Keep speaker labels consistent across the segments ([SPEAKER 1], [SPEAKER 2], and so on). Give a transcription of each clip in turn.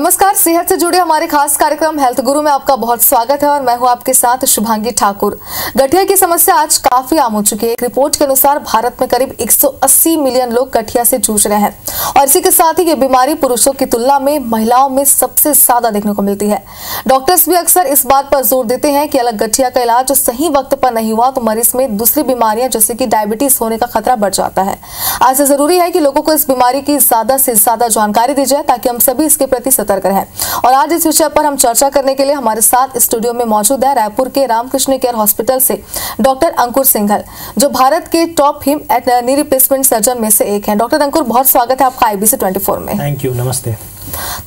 [SPEAKER 1] नमस्कार, सेहत से जुड़े हमारे खास कार्यक्रम हेल्थ गुरु में आपका बहुत स्वागत है और मैं हूं आपके साथ शुभांगी ठाकुर। गठिया की समस्या आज काफी आम हो चुकी है। एक रिपोर्ट के अनुसार भारत में करीब 180 मिलियन लोग गठिया से जूझ रहे हैं और इसी के साथ ही ये बीमारी पुरुषों की तुलना में महिलाओं में सबसे ज्यादा देखने को मिलती है। डॉक्टर्स भी अक्सर इस बात पर जोर देते हैं कि अगर गठिया का इलाज सही वक्त पर नहीं हुआ तो मरीज में दूसरी बीमारियां जैसे कि डायबिटीज होने का खतरा बढ़ जाता है। आज जरूरी है कि लोगों को इस बीमारी की ज्यादा से ज्यादा जानकारी दी जाए ताकि हम सभी इसके प्रति सतर्क रहें। और आज इस विषय पर हम चर्चा करने के लिए हमारे साथ स्टूडियो में मौजूद है रायपुर के रामकृष्ण केयर हॉस्पिटल से डॉक्टर अंकुर सिंघल, जो भारत के top hip and knee replacement surgeon में से एक हैं। डॉक्टर अंकुर, बहुत स्वागत है आपका IBC 24 में।
[SPEAKER 2] थैंक यू, नमस्ते।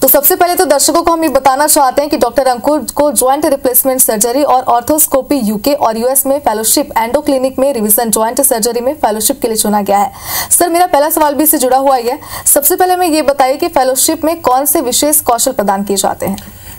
[SPEAKER 1] तो सबसे पहले तो दर्शकों को हम ये बताना चाहते हैं कि डॉक्टर अंकुर को ज्वाइंट रिप्लेसमेंट सर्जरी और ऑर्थोस्कोपी UK और US में फेलोशिप, एंडो क्लिनिक में रिवीजन ज्वाइंट सर्जरी में फेलोशिप के लिए चुना गया है। सर, मेरा पहला सवाल भी इससे जुड़ा हुआ ही है। सबसे पहले मैं ये बताइए कि फेलोशिप में कौन से विशेष कौशल प्रदान किए जाते हैं?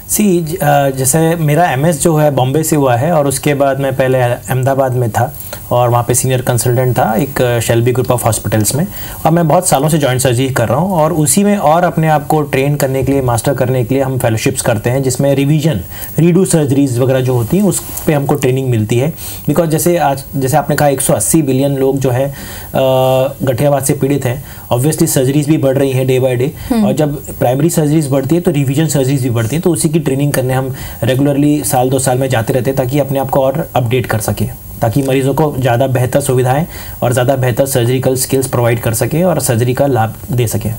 [SPEAKER 2] जैसे मेरा MS जो है बॉम्बे से हुआ है और उसके बाद मैं पहले अहमदाबाद में था और वहाँ पे सीनियर कंसल्टेंट था एक शेल्बी ग्रुप ऑफ हॉस्पिटल्स में, और मैं बहुत सालों से जॉइंट सर्जरी कर रहा हूँ और उसी में और अपने आप को ट्रेन करने के लिए, मास्टर करने के लिए हम फेलोशिप्स करते हैं जिसमें रिवीजन, रीडू सर्जरीज वगैरह जो होती हैं उस पर हमको ट्रेनिंग मिलती है। बिकॉज जैसे आपने कहा 180 बिलियन लोग जो है गठियावाद से पीड़ित हैं, ऑब्वियसली सर्जरीज भी बढ़ रही हैं डे बाय डे, और जब प्राइमरी सर्जरीज बढ़ती है तो रिवीजन सर्जरीज भी बढ़ती हैं, तो उसी की ट्रेनिंग करने हम रेगुलरली साल 2 साल में जाते रहते हैं ताकि अपने आप को और अपडेट कर सकें, ताकि मरीजों को ज़्यादा बेहतर सुविधाएं और ज़्यादा बेहतर सर्जिकल स्किल्स प्रोवाइड कर सकें और सर्जरी का लाभ दे सकें।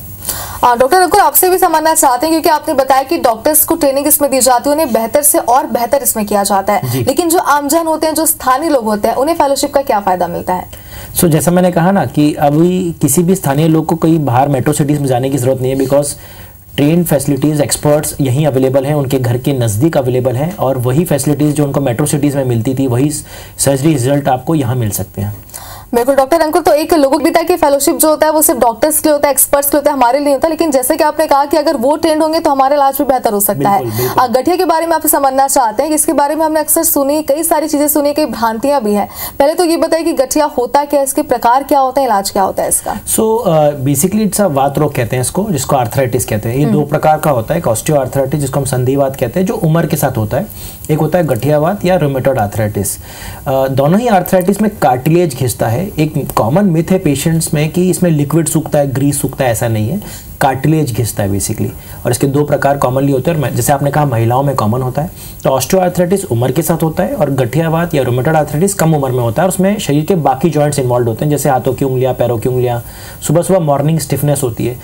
[SPEAKER 1] डॉक्टर अंकुर, आपसे भी समझना चाहते हैं क्योंकि आपने बताया कि डॉक्टर्स को ट्रेनिंग इसमें दी जाती है, उन्हें बेहतर से और बेहतर इसमें किया जाता है, लेकिन जो आमजन होते हैं, जो स्थानीय लोग होते हैं, उन्हें फेलोशिप का क्या फायदा मिलता है?
[SPEAKER 2] जैसा मैंने कहा ना कि अभी किसी भी स्थानीय लोग को कहीं बाहर मेट्रो सिटीज़ में जाने की ज़रूरत नहीं है, बिकॉज ट्रेन फैसिलिटीज़, एक्सपर्ट्स यहीं अवेलेबल हैं, उनके घर के नज़दीक अवेलेबल हैं, और वही फैसिलिटीज़ जो उनको मेट्रो सिटीज़ में मिलती थी वही सर्जरी रिजल्ट आपको यहाँ मिल सकते हैं।
[SPEAKER 1] बिल्कुल डॉक्टर अंकुर, तो एक लोगों भी था कि फेलोशिप जो होता है वो सिर्फ डॉक्टर्स के लिए होता है, एक्सपर्ट्स के लिए होता है, हमारे लिए होता है, लेकिन जैसे कि आपने कहा कि अगर वो ट्रेंड होंगे तो हमारा इलाज भी बेहतर हो सकता है। गठिया के बारे में आपसे समझना चाहते हैं कि इसके बारे में हमने अक्सर सुनी, कई सारी चीजें सुनी, कई भ्रांतियां भी हैं। पहले तो ये बताइए कि गठिया होता क्या है, इसके प्रकार क्या होता है, इलाज क्या होता है इसका?
[SPEAKER 2] बेसिकली इट्स अ वात रोग कहते हैं इसको, जिसको आर्थराइटिस कहते हैं। ये 2 प्रकार का होता है, एक ऑस्टियोआर्थराइटिस जिसको हम संधिवात कहते हैं जो उम्र के साथ होता है, एक होता है गठियावात या रूमेटॉइड आर्थराइटिस। दोनों ही आर्थराइटिस में कार्टिलेज घिसता है। एक कॉमन मिथ है पेशेंट्स में कि इसमें लिक्विड सूखता है, ग्रीस सूखता है, ऐसा नहीं है, कार्टिलेज घिसता है बेसिकली। और इसके 2 प्रकार कॉमनली होते हैं, और जैसे आपने कहा महिलाओं में कॉमन होता है। तो ऑस्टियोआर्थराइटिस उम्र के साथ होता है और गठियावात या रूमेटॉइड आर्थराइटिस कम उम्र में होता है, और उसमें शरीर के बाकी जॉइंट्स इन्वॉल्व होते हैं, जैसे हाथों की उंगलियां, पैरों की उंगलियां, सुबह सुबह मॉर्निंग स्टिफनेस होती है।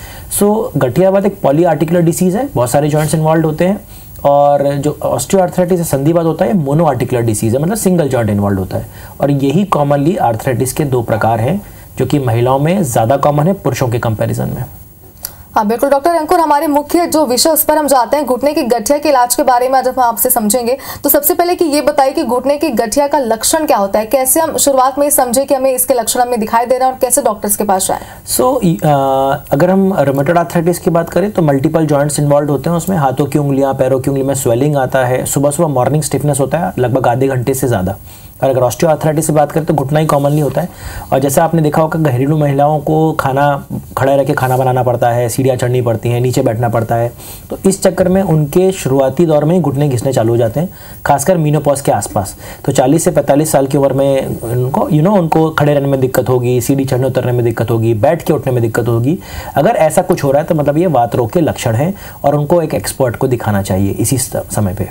[SPEAKER 2] गठियावात एक पॉली आर्टिकुलर डिसीज है, बहुत सारे जॉइंट्स इन्वॉल्व होते हैं, और जो ऑस्टियोआर्थराइटिस है, संधिवात होता है, मोनो आर्टिकुलर डिसीज है, मतलब सिंगल जॉइंट इन्वॉल्व होता है। और यही कॉमनली आर्थराइटिस के 2 प्रकार हैं जो कि महिलाओं में ज़्यादा कॉमन है पुरुषों के कंपैरिजन में।
[SPEAKER 1] हाँ बिल्कुल डॉक्टर अंकुर, हमारे मुख्य जो विषय उस पर हम जाते हैं, घुटने की गठिया के इलाज के बारे में आज हम आपसे समझेंगे। तो सबसे पहले कि ये बताइए कि घुटने की गठिया का लक्षण क्या होता है, कैसे हम शुरुआत में समझे कि हमें इसके लक्षण हमें दिखाई दे रहे हैं और कैसे डॉक्टर्स के पास जाएं?
[SPEAKER 2] अगर हम रूमेटॉइड आर्थराइटिस की बात करें तो मल्टीपल जॉइंट्स इन्वॉल्व होते हैं उसमें। हाथों की उंगलियां, पैरों की उंगली में स्वेलिंग आता है, सुबह सुबह मॉर्निंग स्टिफनेस होता है लगभग आधे घंटे से ज़्यादा। और अगर ऑस्टियोआर्थराइटिस से बात करें तो घुटना ही कॉमनली होता है। और जैसा आपने देखा होगा घरेलू महिलाओं को खड़े रह के खाना बनाना पड़ता है, सीढ़ियाँ चढ़नी पड़ती हैं, नीचे बैठना पड़ता है, तो इस चक्कर में उनके शुरुआती दौर में ही घुटने घिसने चालू हो जाते हैं, खासकर मीनोपॉज के आसपास। तो 40 से 45 साल की उम्र में उनको खड़े रहने में दिक्कत होगी, सीढ़ी चढ़ने उतरने में दिक्कत होगी, बैठ के उठने में दिक्कत होगी। अगर ऐसा कुछ हो रहा है तो मतलब ये वात रोग के लक्षण हैं और उनको एक एक्सपर्ट को दिखाना चाहिए इसी समय पे।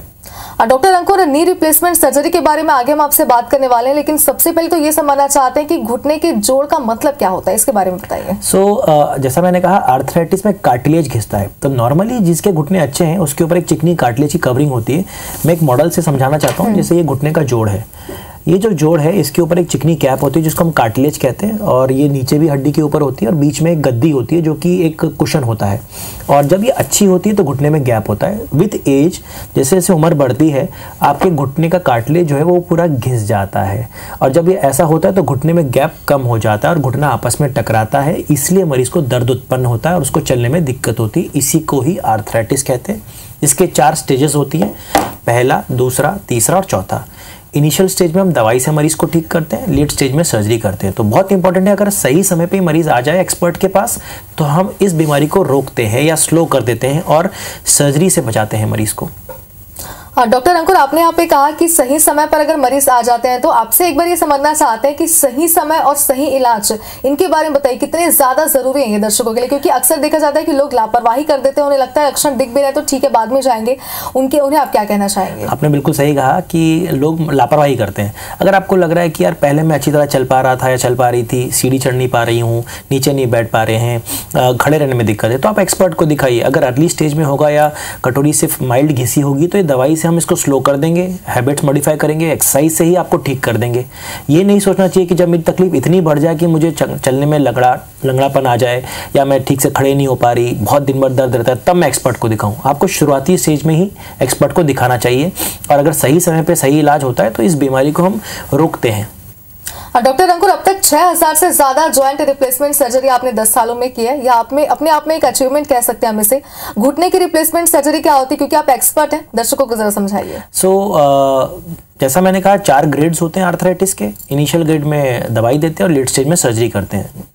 [SPEAKER 1] डॉक्टर अंकुर, नी रिप्लेसमेंट सर्जरी के बारे में आगे हम आपसे बात करने वाले हैं, लेकिन सबसे पहले तो ये समझना चाहते हैं कि घुटने के जोड़ का मतलब क्या होता है, इसके बारे में बताइए।
[SPEAKER 2] जैसा मैंने कहा आर्थराइटिस में कार्टिलेज घिसता है, तो नॉर्मली जिसके घुटने अच्छे हैं उसके ऊपर एक चिकनी कार्टिलेज की कवरिंग होती है। मैं एक मॉडल से समझाना चाहता हूँ। जैसे ये घुटने का जोड़ है, ये जो जोड़ है इसके ऊपर एक चिकनी कैप होती है जिसको हम कार्टिलेज कहते हैं, और ये नीचे भी हड्डी के ऊपर होती है और बीच में एक गद्दी होती है जो कि एक कुशन होता है। और जब ये अच्छी होती है तो घुटने में गैप होता है। विद एज जैसे जैसे उम्र बढ़ती है आपके घुटने का कार्टिलेज जो है वो पूरा घिस जाता है, और जब ये ऐसा होता है तो घुटने में गैप कम हो जाता है और घुटना आपस में टकराता है, इसलिए मरीज को दर्द उत्पन्न होता है और उसको चलने में दिक्कत होती है। इसी को ही आर्थराइटिस कहते हैं। इसके 4 स्टेजेस होती हैं, पहला, दूसरा, तीसरा और चौथा। इनिशियल स्टेज में हम दवाई से मरीज को ठीक करते हैं, लेट स्टेज में सर्जरी करते हैं। तो बहुत इंपॉर्टेंट है, अगर सही समय पे मरीज आ जाए एक्सपर्ट के पास तो हम इस बीमारी को रोकते हैं या स्लो कर देते हैं और सर्जरी से बचाते हैं मरीज को।
[SPEAKER 1] हाँ डॉक्टर अंकुर, आपने यहाँ पे कहा कि सही समय पर अगर मरीज आ जाते हैं, तो आपसे एक बार ये समझना चाहते हैं कि सही समय और सही इलाज, इनके बारे में बताइए, कितने ज्यादा जरूरी है ये दर्शकों के लिए? क्योंकि अक्सर देखा जाता है कि लोग लापरवाही कर देते हैं, उन्हें लगता है लक्षण दिख भी रहे तो ठीक है बाद में जाएंगे, उन्हें आप क्या कहना चाहेंगे?
[SPEAKER 2] आपने बिल्कुल सही कहा कि लोग लापरवाही करते हैं। अगर आपको लग रहा है कि यार पहले मैं अच्छी तरह चल पा रहा था या चल पा रही थी, सीढ़ी चढ़ नहीं पा रही हूँ, नीचे नहीं बैठ पा रहे हैं, खड़े रहने में दिक्कत है, तो आप एक्सपर्ट को दिखाइए। अगर अर्ली स्टेज में होगा या कटोरी सिर्फ माइल्ड घिसी होगी तो ये दवाई से हम इसको स्लो कर देंगे, हैबिट्स मॉडिफाई करेंगे, एक्सरसाइज से ही आपको ठीक कर देंगे। ये नहीं सोचना चाहिए कि जब मेरी तकलीफ इतनी बढ़ जाए कि मुझे चलने में लंगड़ापन आ जाए या मैं ठीक से खड़े नहीं हो पा रही, बहुत दिन भर दर्द रहता है, तब मैं एक्सपर्ट को दिखाऊं। आपको शुरुआती स्टेज में ही एक्सपर्ट को दिखाना चाहिए और अगर सही समय पे सही इलाज होता है तो इस बीमारी को हम रोकते हैं।
[SPEAKER 1] डॉक्टर अंकुर, अब तक 6000 से ज्यादा जॉइंट रिप्लेसमेंट सर्जरी आपने 10 सालों में की है, या आप में अपने आप में एक अचीवमेंट कह सकते हैं हम इसे। घुटने की रिप्लेसमेंट सर्जरी क्या होती है, क्योंकि आप एक्सपर्ट हैं, दर्शकों को जरा समझाइए।
[SPEAKER 2] जैसा मैंने कहा 4 ग्रेड्स होते हैं आर्थराइटिस के। इनिशियल ग्रेड में दवाई देते हैं और लेट स्टेज में सर्जरी करते हैं।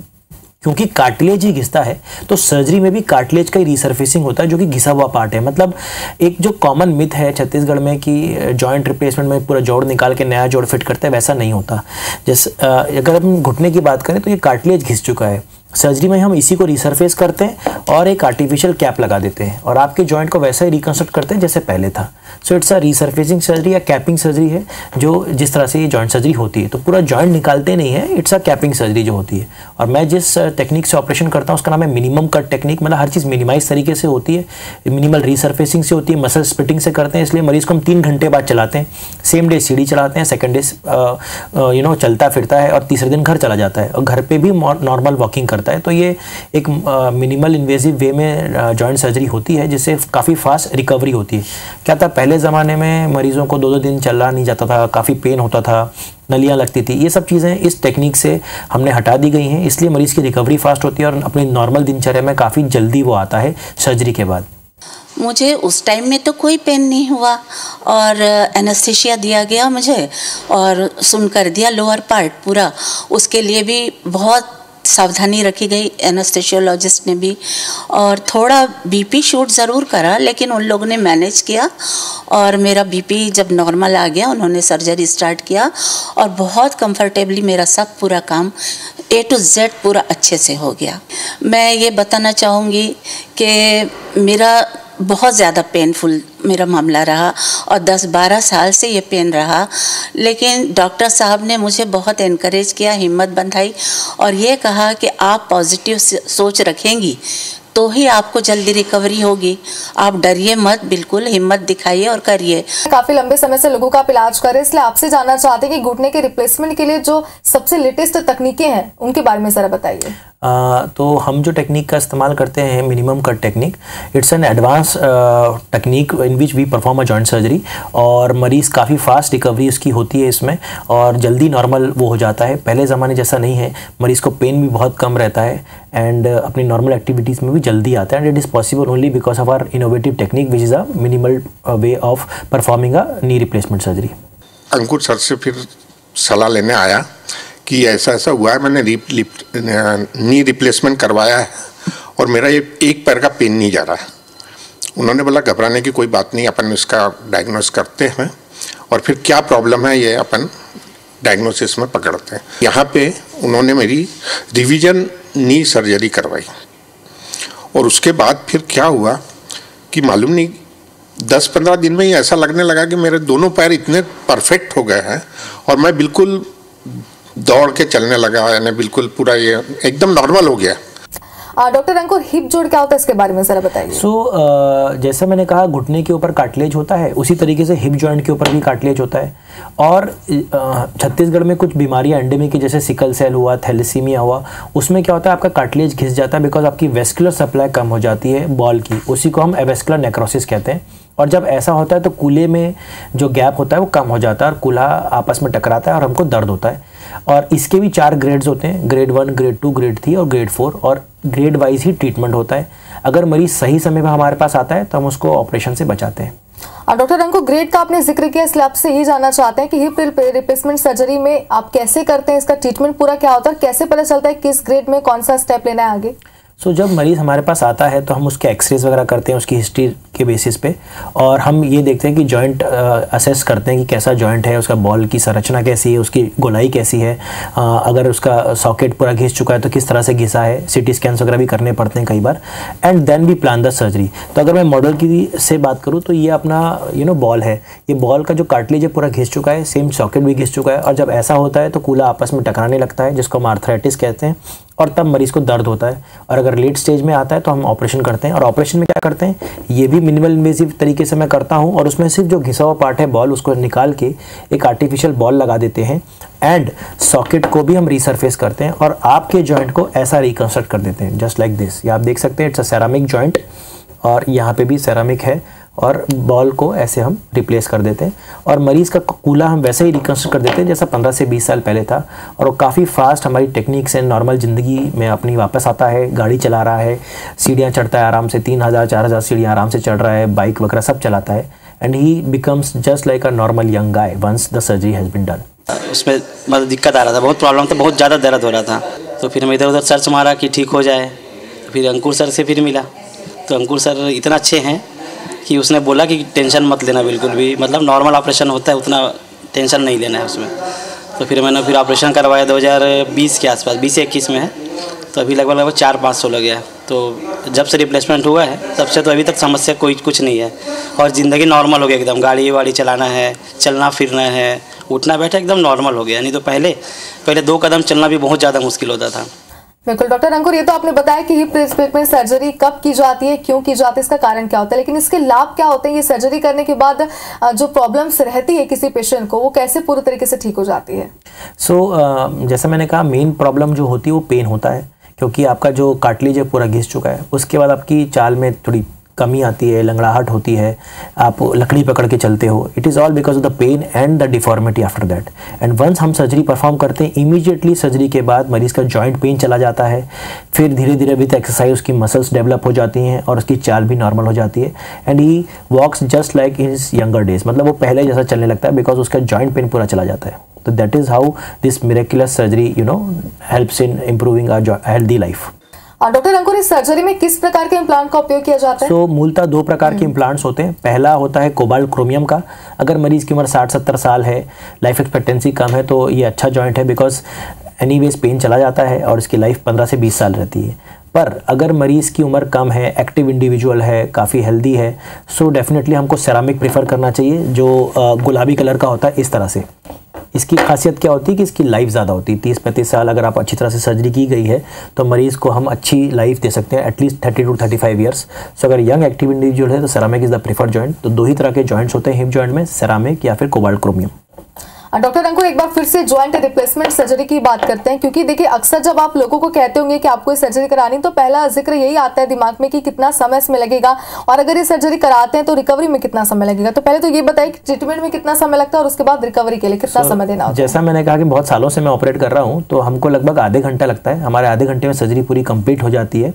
[SPEAKER 2] क्योंकि कार्टिलेज ही घिसता है तो सर्जरी में भी कार्टिलेज का ही रिसर्फेसिंग होता है, जो कि घिसा हुआ पार्ट है। मतलब एक जो कॉमन मिथ है छत्तीसगढ़ में कि जॉइंट रिप्लेसमेंट में पूरा जोड़ निकाल के नया जोड़ फिट करते हैं, वैसा नहीं होता। जैसे अगर हम घुटने की बात करें तो ये कार्टिलेज घिस चुका है, सर्जरी में हम इसी को रिसर्फेस करते हैं और एक आर्टिफिशियल कैप लगा देते हैं और आपके जॉइंट को वैसा ही रिकंस्ट्रक्ट करते हैं जैसे पहले था। So it's a resurfacing surgery या कैपिंग सर्जरी है, जो जिस तरह से ये जॉइंट सर्जरी होती है। तो पूरा जॉइंट निकालते नहीं है, इट्स अ कैपिंग सर्जरी जो होती है। और मैं जिस टेक्निक से ऑपरेशन करता हूँ उसका नाम है मिनिमम कट टेक्निक। मतलब हर चीज़ मिनिमाइज तरीके से होती है, मिनिमल रिसर्फेसिंग से होती है, मसल स्प्लिटिंग से करते हैं। इसलिए मरीज को हम 3 घंटे बाद चलाते हैं, सेम डे सीढ़ी चलाते हैं, सेकेंड डे चलता फिरता है और तीसरे दिन घर चला जाता है और घर पे भी नॉर्मल वॉकिंग करता है। तो ये एक मिनिमल इन्वेजिव वे में जॉइंट सर्जरी होती है, जिससे काफ़ी फास्ट रिकवरी होती है। क्या था पहले ज़माने में मरीजों को 2-2 दिन चलना नहीं जाता था, काफ़ी पेन होता था, नलियाँ लगती थी। ये सब चीज़ें इस टेक्निक से हमने हटा दी गई हैं, इसलिए मरीज़ की रिकवरी फास्ट होती है और अपनी नॉर्मल दिनचर्या में काफ़ी जल्दी वो आता है सर्जरी के बाद।
[SPEAKER 3] मुझे उस टाइम में तो कोई पेन नहीं हुआ और एनेस्थीसिया दिया गया मुझे और सुन कर दिया लोअर पार्ट पूरा। उसके लिए भी बहुत सावधानी रखी गई एनेस्थेसियोलॉजिस्ट ने भी, और थोड़ा बीपी शूट ज़रूर करा, लेकिन उन लोगों ने मैनेज किया और मेरा बीपी जब नॉर्मल आ गया उन्होंने सर्जरी स्टार्ट किया और बहुत कंफर्टेबली मेरा सब पूरा काम A to Z पूरा अच्छे से हो गया। मैं ये बताना चाहूँगी कि मेरा बहुत ज़्यादा पेनफुल मेरा मामला रहा और 10-12 साल से ये पेन रहा, लेकिन डॉक्टर साहब ने मुझे बहुत एनकरेज किया, हिम्मत बंधाई और ये कहा कि आप पॉजिटिव सोच रखेंगी तो ही आपको जल्दी रिकवरी होगी, आप डरिए मत, बिल्कुल हिम्मत दिखाइए और करिए।
[SPEAKER 1] काफी लंबे समय से लोगों का आप इलाज कर रहे हैं, इसलिए आपसे जानना चाहते हैं कि घुटने के रिप्लेसमेंट के लिए जो सबसे लेटेस्ट तकनीकें हैं उनके बारे में जरा बताइए।
[SPEAKER 2] तो हम जो टेक्निक का इस्तेमाल करते हैं minimum cut technique, it's an advance technique in which we perform a joint surgery और मरीज़ काफ़ी फास्ट रिकवरी उसकी होती है इसमें और जल्दी नॉर्मल वो हो जाता है। पहले ज़माने जैसा नहीं है, मरीज़ को पेन भी बहुत कम रहता है एंड अपनी नॉर्मल एक्टिविटीज़ में भी जल्दी आता है। And it is possible only because of our innovative technique which is a minimal way of performing a knee replacement surgery.
[SPEAKER 4] Ankur sir से फिर सलाह लेने आया कि ऐसा ऐसा हुआ है, मैंने नी रिप्लेसमेंट करवाया है और मेरा ये एक पैर का पेन नहीं जा रहा है। उन्होंने बोला घबराने की कोई बात नहीं, अपन इसका डायग्नोस करते हैं और फिर क्या प्रॉब्लम है ये अपन डायग्नोसिस में पकड़ते हैं। यहाँ पे उन्होंने मेरी रिवीजन नी सर्जरी करवाई और उसके बाद फिर क्या हुआ कि मालूम नहीं 10-15 दिन में ही ऐसा लगने लगा कि मेरे दोनों पैर इतने परफेक्ट हो गए हैं और मैं बिल्कुल दौड़ के चलने लगा, यानी बिल्कुल पूरा ये एकदम नॉर्मल हो गया।
[SPEAKER 1] डॉक्टर अंकुर, हिप जोड़ क्या होता है इसके बारे में जरा बताइए।
[SPEAKER 2] जैसा मैंने कहा घुटने के ऊपर कार्टिलेज होता है, उसी तरीके से हिप जॉइंट के ऊपर भी कार्टिलेज होता है और छत्तीसगढ़ में कुछ बीमारियां एंडेमिक की जैसे सिकल सेल हुआ, थैलेसीमिया हुआ, उसमें क्या होता है आपका कार्टिलेज घिस जाता है बिकॉज आपकी वेस्कुलर सप्लाई कम हो जाती है बॉल की, उसी को हम एवेस्कुलर नेक्रोसिस कहते हैं। और जब ऐसा होता है तो कूल्हे में जो गैप होता है वो कम हो जाता है और कूल्हा आपस में टकराता है और हमको दर्द होता है। और इसके भी 4 ग्रेड्स होते हैं, ग्रेड 1, ग्रेड 2, ग्रेड 3 और ग्रेड 4 और ग्रेड वाइज ही ट्रीटमेंट होता है। अगर मरीज सही समय पर हमारे पास आता है तो हम उसको ऑपरेशन से बचाते हैं।
[SPEAKER 1] और डॉक्टर अंकुर, ग्रेड का आपने जिक्र किया, इसलिए आपसे यही जानना चाहते हैं कि हिप रिप्लेसमेंट सर्जरी में आप कैसे करते हैं, इसका ट्रीटमेंट पूरा क्या होता है, कैसे पता चलता है किस ग्रेड में कौन सा स्टेप लेना है आगे?
[SPEAKER 2] जब मरीज़ हमारे पास आता है तो हम उसके एक्सरेज वगैरह करते हैं उसकी हिस्ट्री के बेसिस पे, और हम ये देखते हैं कि जॉइंट असेस करते हैं कि कैसा जॉइंट है, उसका बॉल की संरचना कैसी है, उसकी गोलाई कैसी है, अगर उसका सॉकेट पूरा घिस चुका है तो किस तरह से घिसा है, सीटी स्कैन्स वगैरह भी करने पड़ते हैं कई बार, and then we plan the surgery. तो अगर मैं मॉडल की से बात करूँ तो ये अपना बॉल है, ये बॉल का जो कार्टिलेज है पूरा घिस चुका है, सेम सॉकेट भी घिस चुका है, और जब ऐसा होता है तो कूला आपस में टकराने लगता है जिसको हम आर्थराइटिस कहते हैं, और तब मरीज़ को दर्द होता है। और अगर लेट स्टेज में आता है तो हम ऑपरेशन करते हैं, और ऑपरेशन में क्या करते हैं, ये भी मिनिमल इन्वेसिव तरीके से मैं करता हूँ, और उसमें सिर्फ जो घिसा हुआ पार्ट है बॉल उसको निकाल के एक आर्टिफिशियल बॉल लगा देते हैं, एंड सॉकेट को भी हम रीसरफेस करते हैं और आपके जॉइंट को ऐसा रिकंस्ट्रक्ट कर देते हैं, जस्ट लाइक दिस। ये आप देख सकते हैं, इट्स अ सेरामिक जॉइंट, और यहाँ पे भी सेरामिक है, और बॉल को ऐसे हम रिप्लेस कर देते हैं, और मरीज़ का कूला हम वैसे ही रिकंस्ट्रक्ट कर देते हैं जैसा 15 से 20 साल पहले था, और वो काफ़ी फास्ट हमारी टेक्निक से नॉर्मल ज़िंदगी में अपनी वापस आता है, गाड़ी चला रहा है, सीढ़ियाँ चढ़ता है आराम से, 3000-4000 सीढ़ियाँ आराम से चढ़ रहा है, बाइक वगैरह सब चलाता है, and he becomes just like a normal young guy once the surgery has been done.
[SPEAKER 5] उसमें मतलब दिक्कत आ रहा था, बहुत प्रॉब्लम था, बहुत ज़्यादा दर्द हो रहा था, तो फिर हम इधर उधर सर्च मारा कि ठीक हो जाए, तो फिर अंकुर सर से फिर मिला, तो अंकुर सर इतना अच्छे हैं कि उसने बोला कि टेंशन मत लेना बिल्कुल भी, मतलब नॉर्मल ऑपरेशन होता है उतना टेंशन नहीं लेना है उसमें। तो फिर मैंने ऑपरेशन करवाया 2020 के आसपास, 20 से 21 में है, तो अभी लगभग 400-500 लग गया। तो जब से रिप्लेसमेंट हुआ है तब से तो अभी तक समस्या कुछ नहीं है, और ज़िंदगी नॉर्मल हो गया एकदम, गाड़ी वाड़ी चलाना है, चलना फिरना है, उठना बैठा एकदम नॉर्मल हो गया। नहीं तो पहले 2 कदम चलना भी बहुत ज़्यादा मुश्किल होता था।
[SPEAKER 1] बिल्कुल डॉक्टर अंकुर, ये तो आपने बताया कि हिप रिप्लेसमेंट सर्जरी कब की जाती है, क्यों की जाती है, इसका कारण क्या होता है, लेकिन इसके लाभ क्या होते हैं? ये सर्जरी करने के बाद जो प्रॉब्लम्स रहती है किसी पेशेंट को, वो कैसे पूरी तरीके से ठीक हो जाती है?
[SPEAKER 2] जैसा मैंने कहा, मेन प्रॉब्लम जो होती है वो पेन होता है, क्योंकि आपका जो कार्टिलेज है पूरा घिस चुका है। उसके बाद आपकी चाल में थोड़ी कमी आती है, लंगड़ाहट होती है, आप लकड़ी पकड़ के चलते हो। It is all because of the pain and the deformity after that. And once हम सर्जरी परफॉर्म करते हैं, इमीडिएटली सर्जरी के बाद मरीज़ का जॉइंट पेन चला जाता है, फिर धीरे धीरे विद एक्सरसाइज उसकी मसल्स डेवलप हो जाती हैं और उसकी चाल भी नॉर्मल हो जाती है, and he walks just like in his younger days, मतलब वो पहले जैसा चलने लगता है, बिकॉज उसका जॉइंट पेन पूरा चला जाता है। तो that is how this miraculous surgery helps in improving a healthy life.
[SPEAKER 1] और डॉक्टर अंकुर, इस सर्जरी में किस प्रकार के इम्प्लांट का उपयोग किया जाता है?
[SPEAKER 2] मूलतः 2 प्रकार के इम्प्लांट्स होते हैं। पहला होता है कोबाल्ट क्रोमियम का। अगर मरीज की उम्र 60-70 साल है, लाइफ एक्सपेक्टेंसी कम है, तो ये अच्छा जॉइंट है, बिकॉज एनीवेज पेन चला जाता है और इसकी लाइफ 15 से 20 साल रहती है। पर अगर मरीज़ की उम्र कम है, एक्टिव इंडिविजुअल है, काफ़ी हेल्दी है, सो डेफिनेटली हमको सेरामिक प्रेफर करना चाहिए, जो गुलाबी कलर का होता है इस तरह से। इसकी खासियत क्या होती है कि इसकी लाइफ ज़्यादा होती है। 30-35 साल अगर आप अच्छी तरह से सर्जरी की गई है तो मरीज़ को हम अच्छी लाइफ दे सकते हैं, एटलीस्ट 30 to 35 ईयर्स। सो अगर यंग एक्टिव इंडिविजुअल है तो ceramic is the preferred joint. तो 2 ही तरह के जॉइंट्स होते हैं हिप जॉइंट में, सेरामिक या फिर कोबाल्ट क्रोमियम।
[SPEAKER 1] डॉक्टर अंकुर, एक बार फिर से जॉइंट रिप्लेसमेंट सर्जरी की बात करते हैं, क्योंकि देखिए अक्सर जब आप लोगों को कहते होंगे कि आपको ये सर्जरी करानी, तो पहला जिक्र यही आता है दिमाग में कि कितना समय इसमें लगेगा, और अगर ये सर्जरी कराते हैं तो रिकवरी में कितना समय लगेगा। तो पहले तो ये बताइए कि ट्रीटमेंट में कितना समय लगता है और उसके बाद रिकवरी के लिए कितना समय देना होता है?
[SPEAKER 2] जैसा मैंने कहा कि बहुत सालों से मैं ऑपरेट कर रहा हूँ, तो हमको लगभग आधे घंटा लगता है। हमारे आधे घंटे में सर्जरी पूरी कंप्लीट हो जाती है,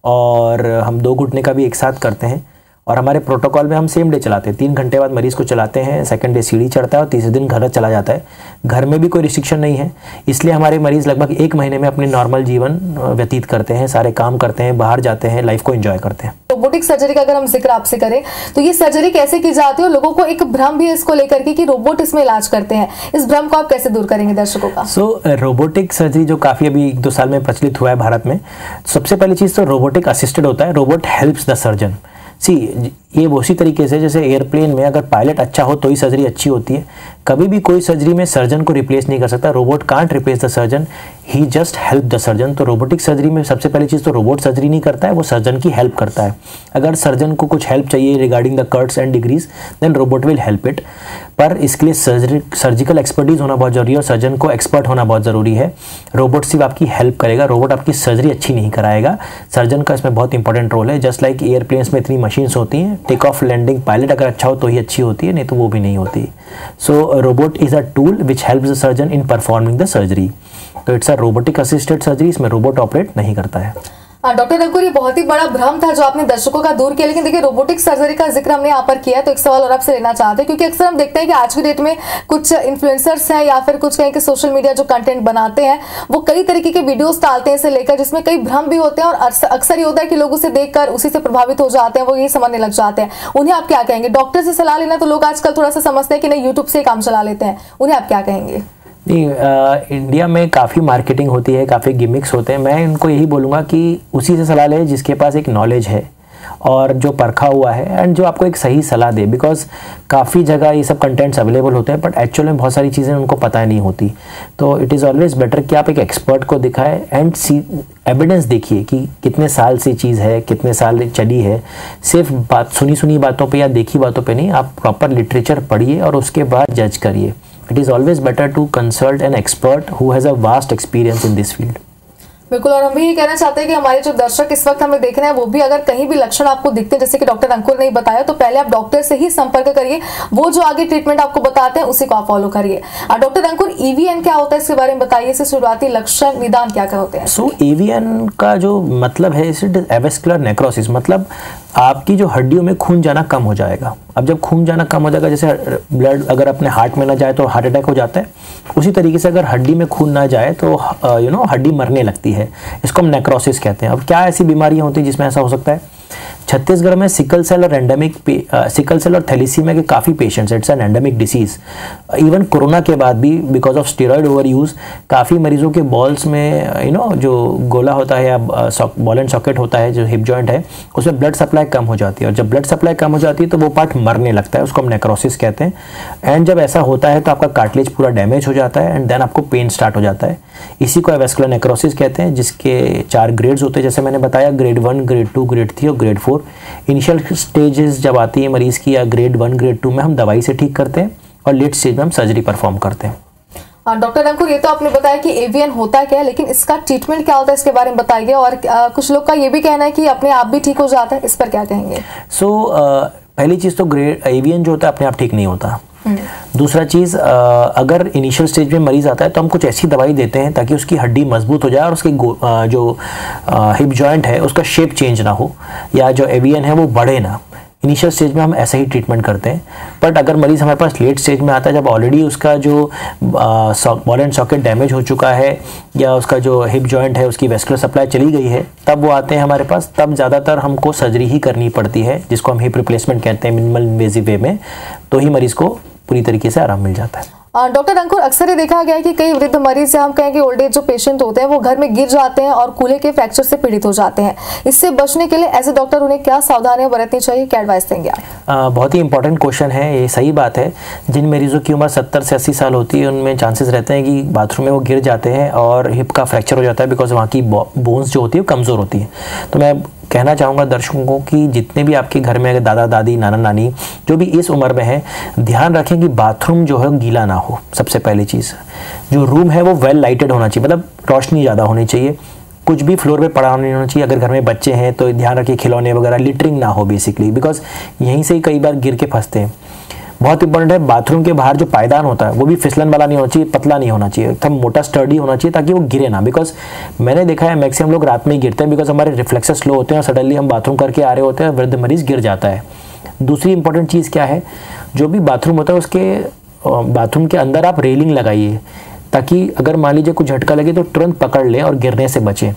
[SPEAKER 2] और हम 2 घुटने का भी एक साथ करते हैं। और हमारे प्रोटोकॉल में हम सेम डे चलाते हैं, 3 घंटे बाद मरीज़ को चलाते हैं, सेकंड डे सीढ़ी चढ़ता है और तीसरे दिन घर चला जाता है। घर में भी कोई रिस्ट्रिक्शन नहीं है, इसलिए हमारे मरीज़ लगभग 1 महीने में अपने नॉर्मल जीवन व्यतीत करते हैं, सारे काम करते हैं, बाहर जाते हैं, लाइफ को एंजॉय करते हैं।
[SPEAKER 1] रोबोटिक सर्जरी का अगर हम जिक्र आपसे करें तो ये सर्जरी कैसे की जाती है, और लोगों को एक भ्रम भी है इसको लेकर के कि रोबोट इसमें इलाज करते हैं, इस भ्रम को आप कैसे दूर करेंगे दर्शकों का?
[SPEAKER 2] रोबोटिक सर्जरी जो काफ़ी अभी 1-2 साल में प्रचलित हुआ है भारत में, सबसे पहली चीज़ तो रोबोटिक असिस्टेड होता है। Robot helps the surgeon. ये उसी तरीके से जैसे एयरप्लेन में अगर पायलट अच्छा हो तो ही सर्जरी अच्छी होती है। कभी भी कोई सर्जरी में सर्जन को रिप्लेस नहीं कर सकता। Robot can't replace the surgeon, he just help the surgeon. तो रोबोटिक सर्जरी में सबसे पहली चीज़ तो रोबोट सर्जरी नहीं करता है, वो सर्जन की हेल्प करता है। अगर सर्जन को कुछ हेल्प चाहिए regarding the cuts and degrees, then robot will help it. पर इसके लिए सर्जिकल एक्सपर्टीज होना बहुत जरूरी है और सर्जन को एक्सपर्ट होना बहुत ज़रूरी है। रोबोट सिर्फ आपकी हेल्प करेगा, रोबोट आपकी सर्जरी अच्छी नहीं कराएगा। सर्जन का इसमें बहुत इंपॉर्टेंट रोल है। जस्ट लाइक एयरप्लेन्स में इतनी मशीन्स होती हैं, टेक ऑफ लैंडिंग पायलट अगर अच्छा हो तो ही अच्छी होती है, नहीं तो वो भी नहीं होती। So robot is a tool which helps the surgeon in performing the surgery. तो it's a robotic assisted surgery, इसमें रोबोट ऑपरेट नहीं करता है।
[SPEAKER 1] डॉक्टर अंकुर, ये बहुत ही बड़ा भ्रम था जो आपने दर्शकों का दूर किया, लेकिन देखिए रोबोटिक सर्जरी का जिक्र हमने यहाँ पर किया है, तो एक सवाल और आपसे लेना चाहते हैं, क्योंकि अक्सर हम देखते हैं कि आज की डेट में कुछ इन्फ्लुएंसर्स हैं या फिर कुछ कहीं के सोशल मीडिया जो कंटेंट बनाते हैं वो कई तरीके के वीडियोस डालते हैं इसे लेकर, जिसमें कई भ्रम भी होते हैं और अक्सर ये होता है कि लोग उसे देखकर उसी से प्रभावित हो जाते हैं, वो यही समझने लग जाते हैं। उन्हें आप क्या कहेंगे? डॉक्टर से सलाह लेना तो लोग आजकल थोड़ा सा समझते हैं कि नहीं, यूट्यूब से काम चला लेते हैं, उन्हें आप क्या कहेंगे?
[SPEAKER 2] नहीं, इंडिया में काफ़ी मार्केटिंग होती है, काफ़ी गिमिक्स होते हैं। मैं इनको यही बोलूँगा कि उसी से सलाह लें जिसके पास एक नॉलेज है और जो परखा हुआ है एंड जो आपको एक सही सलाह दे, बिकॉज काफ़ी जगह ये सब कंटेंट्स अवेलेबल होते हैं बट एक्चुअल में बहुत सारी चीज़ें उनको पता नहीं होती। तो इट इज़ ऑलवेज बेटर कि आप एक एक्सपर्ट को दिखाएं एंड एविडेंस देखिए कि कितने साल से चीज़ है, कितने साल चली है। सिर्फ सुनी बातों पे या देखी बातों पे नहीं, आप प्रॉपर लिटरेचर पढ़िए और उसके बाद जज करिए। It is always better to consult an expert who has a vast experience in this field.
[SPEAKER 1] बिल्कुल, और हम भी ये कहना चाहते हैं कि हमारे जो दर्शक इस वक्त हमें देख रहे हैं वो भी अगर कहीं भी लक्षण आपको दिखते हैं जैसे कि डॉक्टर अंकुर ने बताया, तो पहले आप डॉक्टर से ही संपर्क करिए, वो जो आगे ट्रीटमेंट आपको बताते हैं उसी को आप फॉलो करिए। डॉक्टर अंकुर, EVN क्या होता है, इसके बारे में बताइए, इससे शुरुआती लक्षण निदान क्या क्या होते हैं?
[SPEAKER 2] सो EVN का जो मतलब है, इट इज एवेस्कुलर नेक्रोसिस, मतलब आपकी जो हड्डियों में खून जाना कम हो जाएगा। अब जब खून जाना कम हो जाएगा, जैसे ब्लड अगर अपने हार्ट में ना जाए तो हार्ट अटैक हो जाता है, उसी तरीके से अगर हड्डी में खून ना जाए तो हड्डी मरने लगती है। इसको हम नेक्रोसिस कहते हैं। अब क्या ऐसी बीमारियां होती हैं जिसमें ऐसा हो सकता है? छत्तीसगढ़ में सिकल सेल और थैलीसीमिया के काफ़ी patients, it's an endemic disease. Even corona के बाद भी because of steroid over use काफ़ी मरीजों के बॉल्स में जो गोला होता है या बॉल एंड सॉकेट होता है, जो हिप जॉइंट है, उसमें ब्लड सप्लाई कम हो जाती है, और जब ब्लड सप्लाई कम हो जाती है तो वो पार्ट मरने लगता है, उसको हम नेक्रोसिस कहते हैं। एंड जब ऐसा होता है तो आपका कार्टिलेज पूरा डैमेज हो जाता है एंड देन आपको पेन स्टार्ट हो जाता है। इसी को एवेस्कुलर नेक्रोसिस कहते हैं, जिसके 4 ग्रेड्स होते हैं, जैसे मैंने बताया, ग्रेड 1, ग्रेड 2, ग्रेड 3 और ग्रेड 4। इनिशियल स्टेजेस जब आती है मरीज की, या ग्रेड 1, ग्रेड 2 में हम दवाई से ठीक करते हैं और लेट स्टेज में हम सर्जरी परफॉर्म करते हैं।
[SPEAKER 1] डॉक्टर अंकुर, ये तो आपने बताया कि EVN होता क्या है, लेकिन इसका ट्रीटमेंट क्या होता है, इसके बारे में बताइए। और कुछ लोग का ये भी कहना है कि अपने आप भी ठीक हो जाता है, इस पर क्या कहेंगे?
[SPEAKER 2] पहली चीज़ तो EVN जो होता है अपने आप ठीक नहीं होता। दूसरा चीज़, अगर इनिशियल स्टेज में मरीज आता है तो हम कुछ ऐसी दवाई देते हैं ताकि उसकी हड्डी मजबूत हो जाए और उसकी जो हिप जॉइंट है उसका शेप चेंज ना हो, या जो EVN है वो बढ़े ना। इनिशियल स्टेज में हम ऐसा ही ट्रीटमेंट करते हैं। बट अगर मरीज़ हमारे पास लेट स्टेज में आता है, जब ऑलरेडी उसका जो बॉल एंड सॉकेट डैमेज हो चुका है या उसका जो हिप जॉइंट है उसकी वेस्कुलर सप्लाई चली गई है, तब वो आते हैं हमारे पास। तब ज़्यादातर हमको सर्जरी ही करनी पड़ती है, जिसको हम हिप रिप्लेसमेंट कहते हैं, मिनिमल इन्वेजिव वे में, तो ही मरीज़ को पूरी तरीके से आराम मिल जाता है।
[SPEAKER 1] डॉक्टर अंकुर, अक्सर ये देखा गया है कि कई वृद्ध मरीज या हम कहें कि ओल्ड एज जो पेशेंट होते हैं वो घर में गिर जाते हैं और कूल्हे के फ्रैक्चर से पीड़ित हो जाते हैं। इससे बचने के लिए एज ए डॉक्टर उन्हें क्या सावधानियां बरतनी चाहिए, क्या एडवाइस देंगे आप?
[SPEAKER 2] बहुत ही इंपॉर्टेंट क्वेश्चन है, ये सही बात है। जिन मरीजों की उम्र 70 से 80 साल होती है उनमें चांसेस रहते हैं कि बाथरूम में वो गिर जाते हैं और हिप का फ्रैक्चर हो जाता है, बिकॉज वहाँ की बोन्स जो होती है वो कमज़ोर होती है। तो मैं कहना चाहूँगा दर्शकों को कि जितने भी आपके घर में अगर दादा दादी, नाना नानी जो भी इस उम्र में है, ध्यान रखें कि बाथरूम जो है गीला ना हो। सबसे पहली चीज़, जो रूम है वो वेल लाइटेड होना चाहिए, मतलब रोशनी ज़्यादा होनी चाहिए, कुछ भी फ्लोर पे पड़ा नहीं होना चाहिए। अगर घर में बच्चे हैं तो ध्यान रखिए खिलौने वगैरह, लिटरिंग ना हो बेसिकली, बिकॉज यहीं से ही कई बार गिर के फंसते हैं। बहुत इंपॉर्टेंट है, बाथरूम के बाहर जो पायदान होता है वो भी फिसलन वाला नहीं होना चाहिए, पतला नहीं होना चाहिए, एकदम मोटा स्टर्डी होना चाहिए ताकि वो गिरे ना। बिकॉज मैंने देखा है मैक्सिमम लोग रात में ही गिरते हैं, बिकॉज हमारे रिफ्लेक्सेस स्लो होते हैं और सडनली हम बाथरूम करके आ रहे होते हैं, वृद्ध मरीज गिर जाता है। दूसरी इंपॉर्टेंट चीज़ क्या है, जो भी बाथरूम होता है उसके बाथरूम के अंदर आप रेलिंग लगाइए, ताकि अगर मान लीजिए कुछ झटका लगे तो तुरंत पकड़ लें और गिरने से बचें।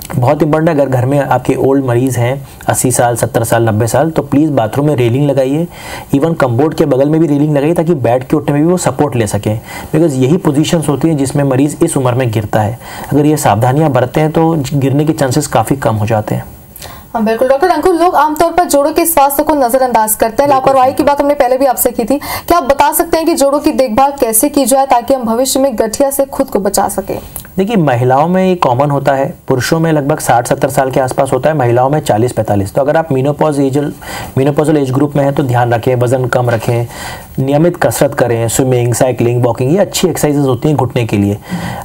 [SPEAKER 2] बहुत इंपॉर्टेंट है, अगर घर में आपके ओल्ड मरीज़ हैं 80 साल, 70 साल, 90 साल, तो प्लीज़ बाथरूम में रेलिंग लगाइए। इवन कम्बोर्ड के बगल में भी रेलिंग लगाइए ताकि बैठ के उठने में भी वो सपोर्ट ले सकें, बिकॉज यही पोजीशंस होती हैं जिसमें मरीज़ इस उम्र में गिरता है। अगर ये सावधानियां बरतते हैं तो गिरने के चांसेस काफ़ी कम हो जाते हैं।
[SPEAKER 1] हाँ बिल्कुल। डॉक्टर अंकुर, लोग आमतौर पर जोड़ों के स्वास्थ्य को नजरअंदाज करते हैं, लापरवाही की बात हमने पहले भी आपसे की थी। क्या आप बता सकते हैं कि जोड़ों की देखभाल कैसे की जाए ताकि हम भविष्य में गठिया से खुद को बचा सके?
[SPEAKER 2] देखिए, महिलाओं में ये कॉमन होता है, पुरुषों में लगभग 60-70 साल के आसपास होता है, महिलाओं में 40-45। तो अगर आप मीनोपॉजल एज ग्रुप में हैं तो ध्यान रखें, वजन कम रखें, नियमित कसरत करें, स्विमिंग, साइकिलिंग, वॉकिंग, ये अच्छी एक्सरसाइजेज होती हैं घुटने के लिए।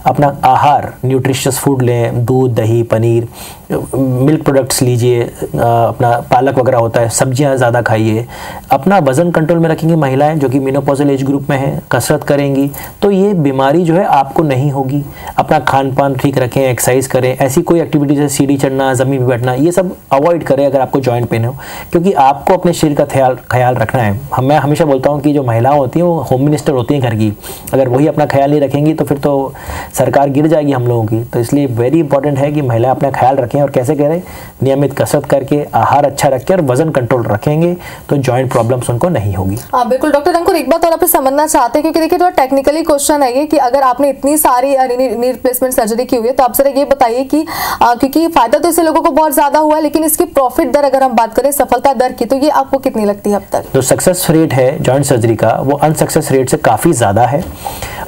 [SPEAKER 2] अपना आहार न्यूट्रिशियस फूड लें, दूध, दही, पनीर, मिल्क प्रोडक्ट्स लीजिए, अपना पालक वगैरह होता है, सब्जियां ज़्यादा खाइए, अपना वजन कंट्रोल में रखेंगी महिलाएं जो कि मेनोपॉजल एज ग्रुप में हैं, कसरत करेंगी तो ये बीमारी जो है आपको नहीं होगी। अपना खान पान ठीक रखें, एक्सरसाइज करें, ऐसी कोई एक्टिविटी जैसे सीढ़ी चढ़ना, ज़मीन पर बैठना, ये सब अवॉइड करें अगर आपको जॉइंट पेन हो, क्योंकि आपको अपने शरीर का ख्याल रखना है। मैं हमेशा बोलता हूँ कि जो महिलाएं होती हैं वो होम मिनिस्टर होती हैं घर की, अगर वही अपना ख्याल नहीं रखेंगी तो फिर तो सरकार गिर जाएगी हम लोगों की। तो इसलिए वेरी इंपॉर्टेंट है कि महिलाएं अपना ख्याल रखें, और कैसे करें, नियमित कसरत करके, आहार अच्छा रख के और वजन कंट्रोल रखेंगे तो जॉइंट प्रॉब्लम्स उनको नहीं होगी।
[SPEAKER 1] हाँ बिल्कुल डॉक्टर अंकुर, एक बात और आपसे समझना चाहते हैं, क्योंकि देखिए थोड़ा टेक्निकली क्वेश्चन है ये कि अगर आपने इतनी सारी नी रिप्लेसमेंट सर्जरी की हुई है तो आप जरा ये बताइए कि क्योंकि फायदा तो इससे लोगों को बहुत ज्यादा हुआ है, लेकिन इसकी प्रॉफिट दर अगर हम बात करें, सफलता दर की, तो ये आपको कितनी लगती है अब तक?
[SPEAKER 2] जो सक्सेस रेट है जॉइंट सर्जरी का वो अनसक्सेस रेट से काफ़ी ज़्यादा है।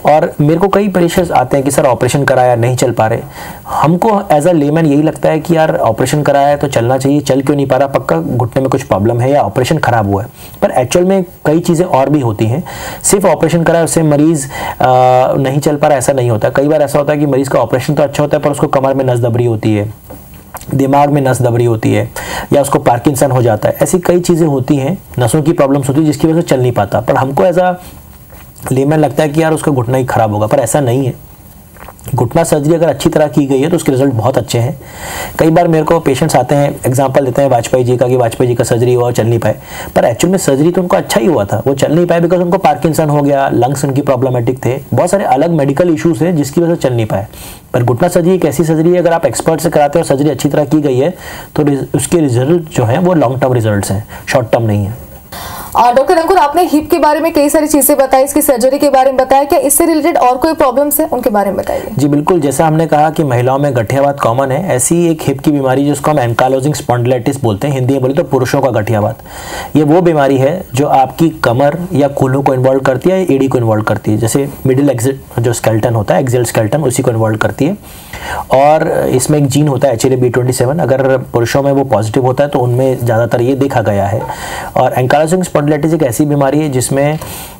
[SPEAKER 2] और मेरे को कई पेशेंट्स आते हैं कि सर ऑपरेशन कराया नहीं चल पा रहे। हमको एज अ लेमैन यही लगता है कि यार ऑपरेशन कराया है तो चलना चाहिए, चल क्यों नहीं पा रहा, पक्का घुटने में कुछ प्रॉब्लम है या ऑपरेशन खराब हुआ है। पर एक्चुअल में कई चीज़ें और भी होती हैं, सिर्फ ऑपरेशन कराया उससे मरीज़ नहीं चल पा रहा ऐसा नहीं होता। कई बार ऐसा होता है कि मरीज़ का ऑपरेशन तो अच्छा होता है पर उसको कमर में नस दबरी होती है, दिमाग में नस दबरी होती है, या उसको पार्किंसन हो जाता है। ऐसी कई चीज़ें होती हैं, नसों की प्रॉब्लम्स होती है जिसकी वजह से चल नहीं पाता। पर हमको एज अ लेमैन लगता है कि यार उसका घुटना ही खराब होगा, पर ऐसा नहीं है। घुटना सर्जरी अगर अच्छी तरह की गई है तो उसके रिजल्ट बहुत अच्छे हैं। कई बार मेरे को पेशेंट्स आते हैं, एग्जांपल देते हैं वाजपेयी जी का, कि वाजपेयी जी का सर्जरी हुआ और चल नहीं पाए, पर एक्चुअल में सर्जरी तो उनको अच्छा ही हुआ था, वो चल नहीं पाए बिकॉज उनको पार्किंसन हो गया, लंग्स उनकी प्रॉब्लमेटिक थे, बहुत सारे अलग मेडिकल इशूज़ हैं जिसकी वजह से चल नहीं पाए। पर घुटना सर्जरी एक ऐसी सर्जरी है, अगर आप एक्सपर्ट से कराते हैं और सर्जरी अच्छी तरह की गई है तो उसके रिजल्ट जो हैं वो लॉन्ग टर्म रिजल्ट हैं, शॉर्ट टर्म नहीं है।
[SPEAKER 1] डॉक्टर अंकुर, आपने हिप के बारे में कई सारी चीजें बताई, इसकी सर्जरी के बारे में बताया, क्या इससे रिलेटेड और कोई प्रॉब्लम्स है उनके बारे में बताइए।
[SPEAKER 2] जी बिल्कुल, जैसा हमने कहा कि महिलाओं में गठियावात कॉमन है, ऐसी एक हिप की बीमारी जिसको हम एंकालोजिंग स्पॉन्डिलाइटिस बोलते हैं, हिंदी में बोले तो पुरुषों का गठियावात। ये वो बीमारी है जो आपकी कमर या कूल्हों को इन्वॉल्व करती है, एडी को इन्वॉल्व करती है, जैसे मिडिल एक्सिल जो स्केल्टन होता है, एक्सियल स्केल्टन, उसी को इन्वॉल्व करती है। और इसमें एक जीन होता है HLA-B27, अगर पुरुषों में वो पॉजिटिव होता है तो उनमें ज़्यादातर ये देखा गया है। और एंकालोजिंग स्पॉन्डिलाइटिस एक ऐसी बीमारी है जिसमें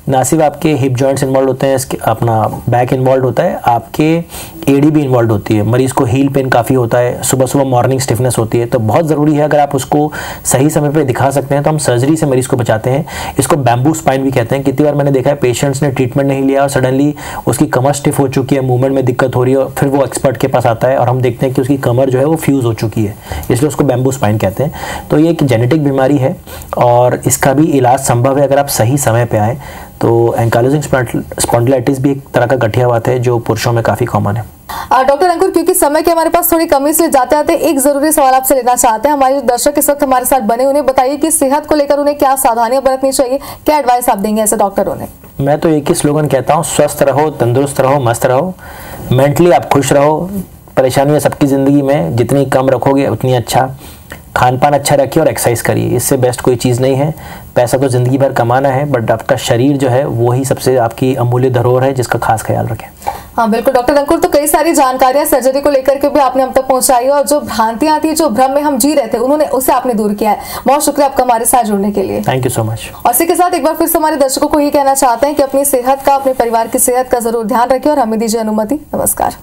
[SPEAKER 2] ना सिर्फ आपके हिप जॉइंट्स इन्वॉल्व होते हैं, अपना बैक इन्वॉल्व होता है, आपके एडी भी इन्वॉल्व होती है। मरीज़ को हील पेन काफ़ी होता है, सुबह सुबह मॉर्निंग स्टिफनेस होती है, तो बहुत ज़रूरी है अगर आप उसको सही समय पे दिखा सकते हैं तो हम सर्जरी से मरीज़ को बचाते हैं। इसको बैम्बू स्पाइन भी कहते हैं। कितनी बार मैंने देखा है पेशेंट्स ने ट्रीटमेंट नहीं लिया और सडनली उसकी कमर स्टिफ हो चुकी है, मूवमेंट में दिक्कत हो रही है, और फिर वो एक्सपर्ट के पास आता है और हम देखते हैं कि उसकी कमर जो है वो फ्यूज़ हो चुकी है, इसलिए उसको बैम्बू स्पाइन कहते हैं। तो ये एक जेनेटिक बीमारी है और इसका भी इलाज संभव है अगर आप सही समय पे आए। तो एंकालोजिंग स्पॉन्डिलाइटिस भी एक तरह का गठियावात है जो पुरुषों में काफ़ी कॉमन है।
[SPEAKER 1] डॉक्टर अंकुर, क्योंकि समय के हमारे पास थोड़ी कमी से जाते आते एक जरूरी सवाल आपसे लेना चाहते हैं। हमारे जो दर्शक इस वक्त हमारे साथ बने, उन्हें बताइए कि सेहत को लेकर उन्हें क्या सावधानियां बरतनी चाहिए, क्या एडवाइस आप देंगे ऐसे डॉक्टरों ने?
[SPEAKER 2] मैं तो एक ही स्लोगन कहता हूँ, स्वस्थ रहो, तंदुरुस्त रहो, मस्त रहो, मेंटली आप खुश रहो। परेशानियाँ सबकी ज़िंदगी में जितनी कम रखोगे उतनी अच्छा। खान पान अच्छा रखिए और एक्सरसाइज करिए, इससे बेस्ट कोई चीज़ नहीं है। पैसा तो ज़िंदगी भर कमाना है, बट आपका शरीर जो है वो ही सबसे आपकी अमूल्य धरोहर है जिसका खास ख्याल रखें।
[SPEAKER 1] हाँ बिल्कुल डॉक्टर अंकुर, तो कई सारी जानकारियां सर्जरी को लेकर के भी आपने हम तक पहुंचाई, और जो भ्रांतियां थी, जो भ्रम में हम जी रहे थे, उन्होंने उसे आपने दूर किया है। बहुत शुक्रिया आपका हमारे साथ जुड़ने के लिए।
[SPEAKER 2] Thank you so much.
[SPEAKER 1] और इसी के साथ एक बार फिर से हमारे दर्शकों को ये कहना चाहते हैं कि अपनी सेहत का, अपने परिवार की सेहत का जरूर ध्यान रखिए और हमें दीजिए अनुमति। नमस्कार।